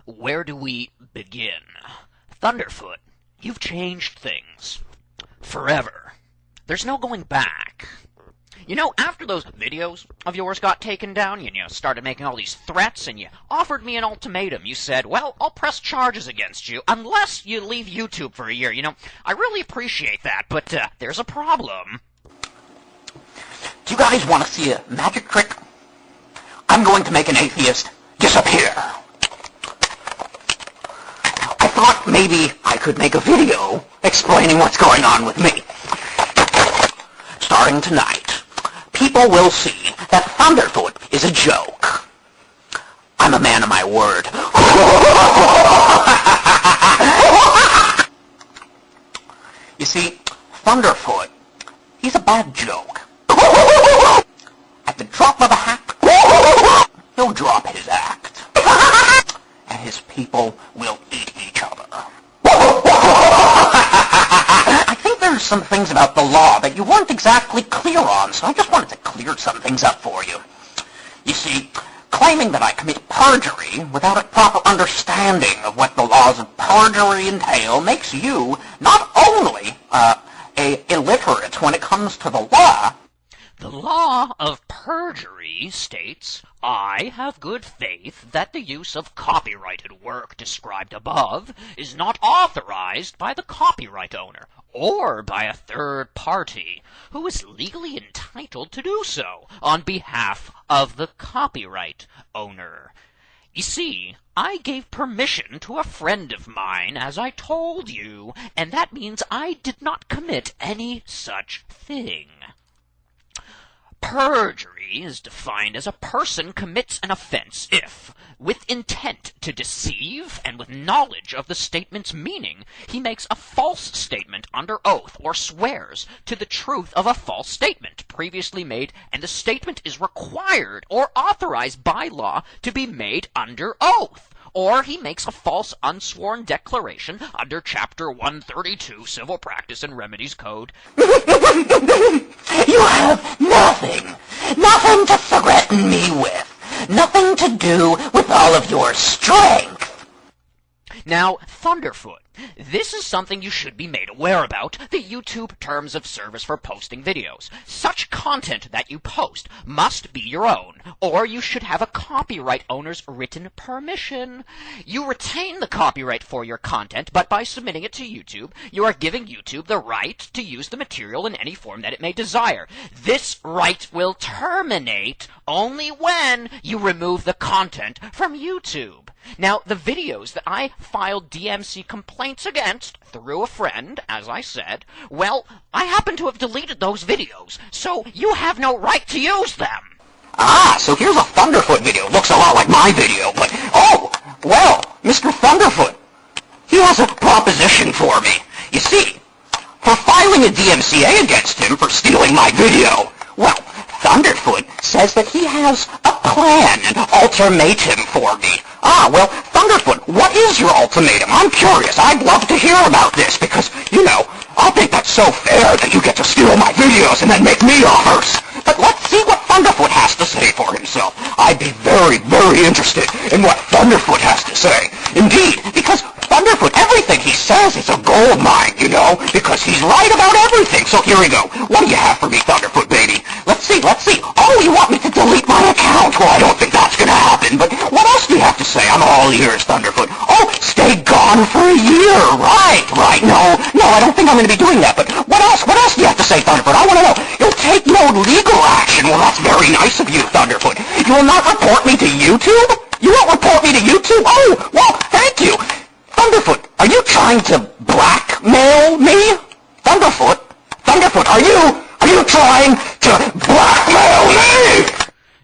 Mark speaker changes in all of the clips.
Speaker 1: Where do we begin? Thunderfoot, you've changed things. Forever. There's no going back. You know, after those videos of yours got taken down, and you started making all these threats, and you offered me an ultimatum. You said, well, I'll press charges against you unless you leave YouTube for a year. You know, I really appreciate that, but there's a problem.
Speaker 2: Do you guys want to see a magic trick? I'm going to make an atheist disappear. I thought maybe I could make a video explaining what's going on with me. Starting tonight, people will see that Thunderfoot is a joke. I'm a man of my word. You see, Thunderfoot, he's a bad joke. At the drop of a hat, he'll drop his act. And his people will eat each other. I think there's some things about the law that you weren't exactly clear on, so I just wanted to clear some things up for you. You see, claiming that I commit perjury without a proper understanding of what the laws of perjury entail makes you not only illiterate when it comes to the law.
Speaker 1: The law of perjury states, I have good faith that the use of copyrighted work described above is not authorized by the copyright owner or by a third party who is legally entitled to do so on behalf of the copyright owner. You see, I gave permission to a friend of mine, as I told you, and that means I did not commit any such thing. Perjury is defined as a person commits an offense if, with intent to deceive and with knowledge of the statement's meaning, he makes a false statement under oath or swears to the truth of a false statement previously made, and the statement is required or authorized by law to be made under oath. Or he makes a false unsworn declaration under Chapter 132 Civil Practice and Remedies Code.
Speaker 2: You have nothing to threaten me with, nothing to do with all of your strength.
Speaker 1: Now, Thunderfoot, this is something you should be made aware about, the YouTube terms of service for posting videos. Such content that you post must be your own, or you should have a copyright owner's written permission. You retain the copyright for your content, but by submitting it to YouTube, you are giving YouTube the right to use the material in any form that it may desire. This right will terminate only when you remove the content from YouTube. Now, the videos that I filed DMC complaints against through a friend, as I said, well, I happen to have deleted those videos, so you have no right to use them.
Speaker 2: Ah, so here's a Thunderfoot video. Looks a lot like my video, but, oh, well, Mr. Thunderfoot, he has a proposition for me. You see, for filing a DMCA against him for stealing my video, well, Thunderfoot says that he has a plan, an ultimatum for me. Ah, well, Thunderfoot, what is your ultimatum? I'm curious. I'd love to hear about this because, you know, I think that's so fair that you get to steal my videos and then make me offers. But let's see what Thunderfoot has to say for himself. I'd be very, very interested in what Thunderfoot has to say. Indeed, because Thunderfoot, everything he says is a gold mine, you know, because he's right about everything. So here we go. What do you have for me, Thunderfoot, baby? Let's see. Oh, you want me to delete my account? Well, I don't think that's going to happen, but what else do you have to say? I'm all ears, Thunderfoot. Oh, stay gone for a year. Right. No, I don't think I'm going to be doing that, but what else do you have to say, Thunderfoot? I want to know. You'll take no legal action. Well, that's very nice of you, Thunderfoot. You will not report me to YouTube? You won't report me to YouTube? Oh, well, thank you. Thunderfoot, are you trying to blackmail me? Thunderfoot, are you trying to blackmail me?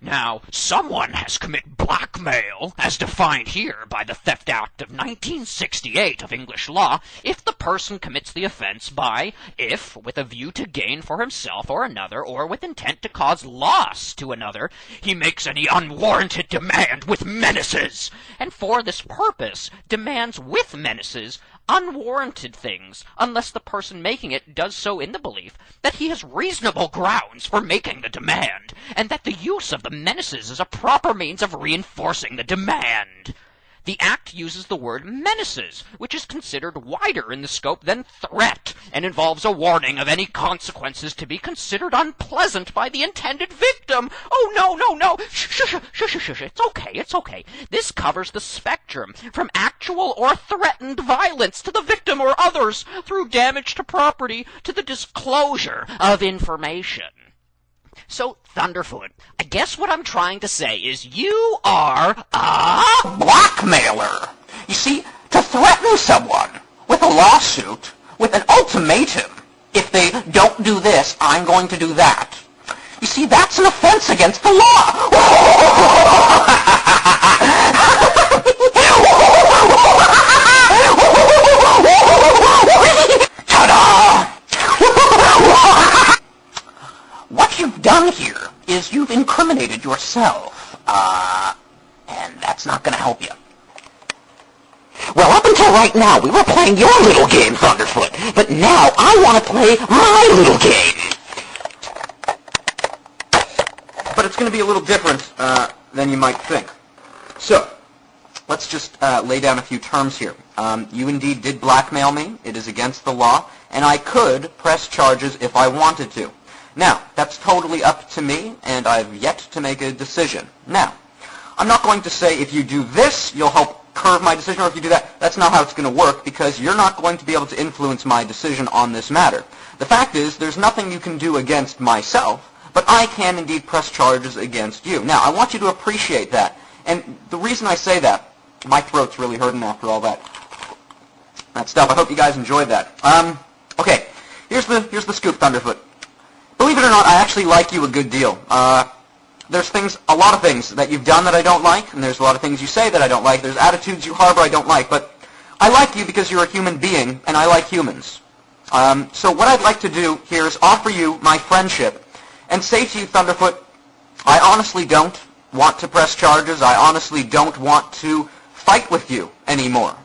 Speaker 1: Now, someone has committed blackmail, as defined here by the Theft Act of 1968 of English law, if the person commits the offense by, if, with a view to gain for himself or another, or with intent to cause loss to another, he makes any unwarranted demand with menaces, and for this purpose demands with menaces unwarranted things, unless the person making it does so in the belief that he has reasonable grounds for making the demand, and that the use of the menaces is a proper means of reinforcing the demand. The act uses the word menaces, which is considered wider in the scope than threat, and involves a warning of any consequences to be considered unpleasant by the intended victim. Oh, no. Shh. It's okay. This covers the spectrum from actual or threatened violence to the victim or others through damage to property to the disclosure of information. So, Thunderfoot, I guess what I'm trying to say is you are a
Speaker 2: blackmailer. You see, to threaten someone with a lawsuit, with an ultimatum, if they don't do this, I'm going to do that. You see, that's an offense against the law. Ta-da! What you've done here is you've incriminated yourself, and that's not going to help you. Well, up until right now, we were playing your little game, Thunderfoot, but now I want to play my little game. But it's going to be a little different than you might think. So, let's just lay down a few terms here. You indeed did blackmail me. It is against the law, and I could press charges if I wanted to. Now, that's totally up to me, and I've yet to make a decision. Now, I'm not going to say if you do this, you'll help curve my decision, or if you do that, that's not how it's going to work, because you're not going to be able to influence my decision on this matter. The fact is, there's nothing you can do against myself, but I can indeed press charges against you. Now, I want you to appreciate that, and the reason I say that, my throat's really hurting after all that stuff. I hope you guys enjoyed that. Okay, here's the scoop, Thunderfoot. Believe it or not, I actually like you a good deal. There's a lot of things that you've done that I don't like, and there's a lot of things you say that I don't like. There's attitudes you harbor I don't like, but I like you because you're a human being, and I like humans. So what I'd like to do here is offer you my friendship and say to you, Thunderfoot, I honestly don't want to press charges. I honestly don't want to fight with you anymore.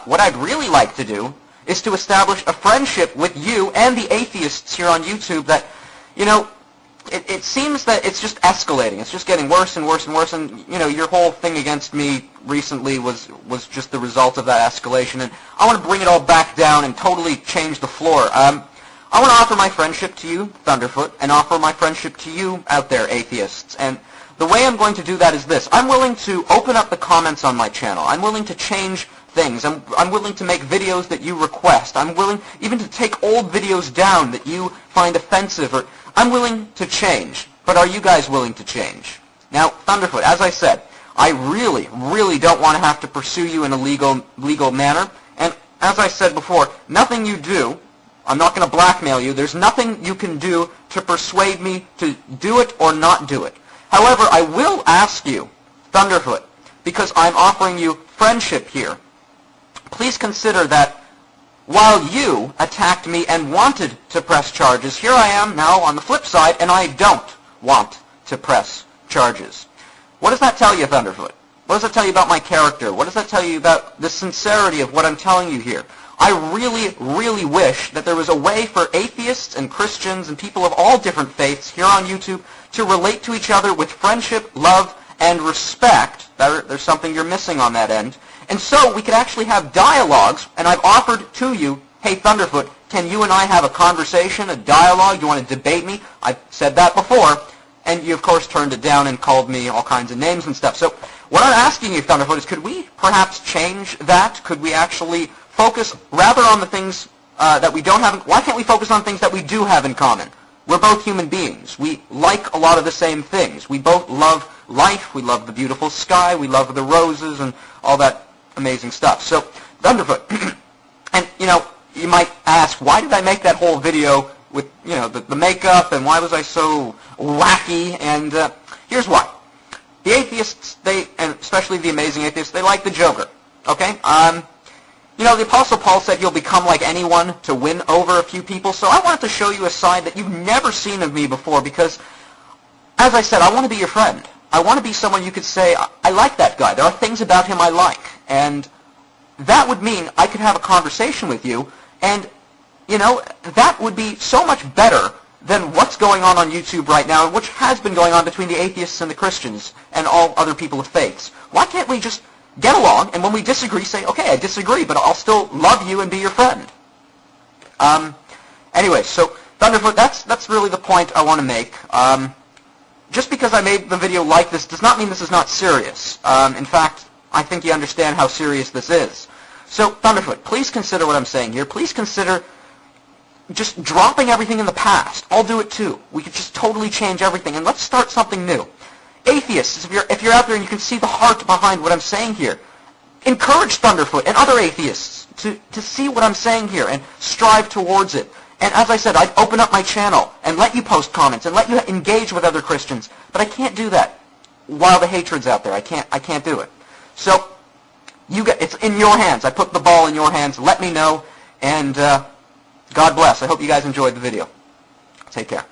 Speaker 2: What I'd really like to do is to establish a friendship with you and the atheists here on YouTube that, you know, it seems that it's just escalating. It's just getting worse and worse and worse, and, you know, your whole thing against me recently was just the result of that escalation, and I want to bring it all back down and totally change the floor. I want to offer my friendship to you, Thunderfoot, and offer my friendship to you out there, atheists, and the way I'm going to do that is this. I'm willing to open up the comments on my channel. I'm willing to change things. I'm willing to make videos that you request. I'm willing even to take old videos down that you find offensive, or I'm willing to change, but are you guys willing to change? Now, Thunderfoot, as I said, I really, really don't want to have to pursue you in a legal manner, and as I said before, nothing you do, I'm not going to blackmail you, there's nothing you can do to persuade me to do it or not do it. However, I will ask you, Thunderfoot, because I'm offering you friendship here, please consider that while you attacked me and wanted to press charges, here I am now on the flip side, and I don't want to press charges. What does that tell you, Thunderfoot? What does that tell you about my character? What does that tell you about the sincerity of what I'm telling you here? I really, really wish that there was a way for atheists and Christians and people of all different faiths here on YouTube to relate to each other with friendship, love, and respect. There's something you're missing on that end. And so we could actually have dialogues, and I've offered to you, hey, Thunderfoot, can you and I have a conversation, a dialogue? You want to debate me? I've said that before, and you, of course, turned it down and called me all kinds of names and stuff. So what I'm asking you, Thunderfoot, is could we perhaps change that? Could we actually focus rather on the things that we don't have? Why can't we focus on things that we do have in common? We're both human beings. We like a lot of the same things. We both love life. We love the beautiful sky. We love the roses and all that amazing stuff. So, Thunderfoot, and, you know, you might ask, why did I make that whole video with, you know, the makeup, and why was I so wacky? And here's why. The atheists, and especially the amazing atheists, they like the Joker, okay? You know, the Apostle Paul said you'll become like anyone to win over a few people, so I wanted to show you a side that you've never seen of me before, because, as I said, I want to be your friend. I want to be someone you could say, I like that guy. There are things about him I like. And that would mean I could have a conversation with you, and, you know, that would be so much better than what's going on YouTube right now, and which has been going on between the atheists and the Christians and all other people of faiths. Why can't we just get along, and when we disagree, say, okay, I disagree, but I'll still love you and be your friend. Anyway, so Thunderfoot, that's really the point I want to make. Just because I made the video like this does not mean this is not serious. In fact, I think you understand how serious this is. So, Thunderfoot, please consider what I'm saying here. Please consider just dropping everything in the past. I'll do it too. We could just totally change everything, and let's start something new. Atheists, if you're out there and you can see the heart behind what I'm saying here, encourage Thunderfoot and other atheists to see what I'm saying here and strive towards it. And as I said, I'd open up my channel and let you post comments and let you engage with other Christians, but I can't do that while the hatred's out there. I can't do it. So it's in your hands. I put the ball in your hands. Let me know, and God bless. I hope you guys enjoyed the video. Take care.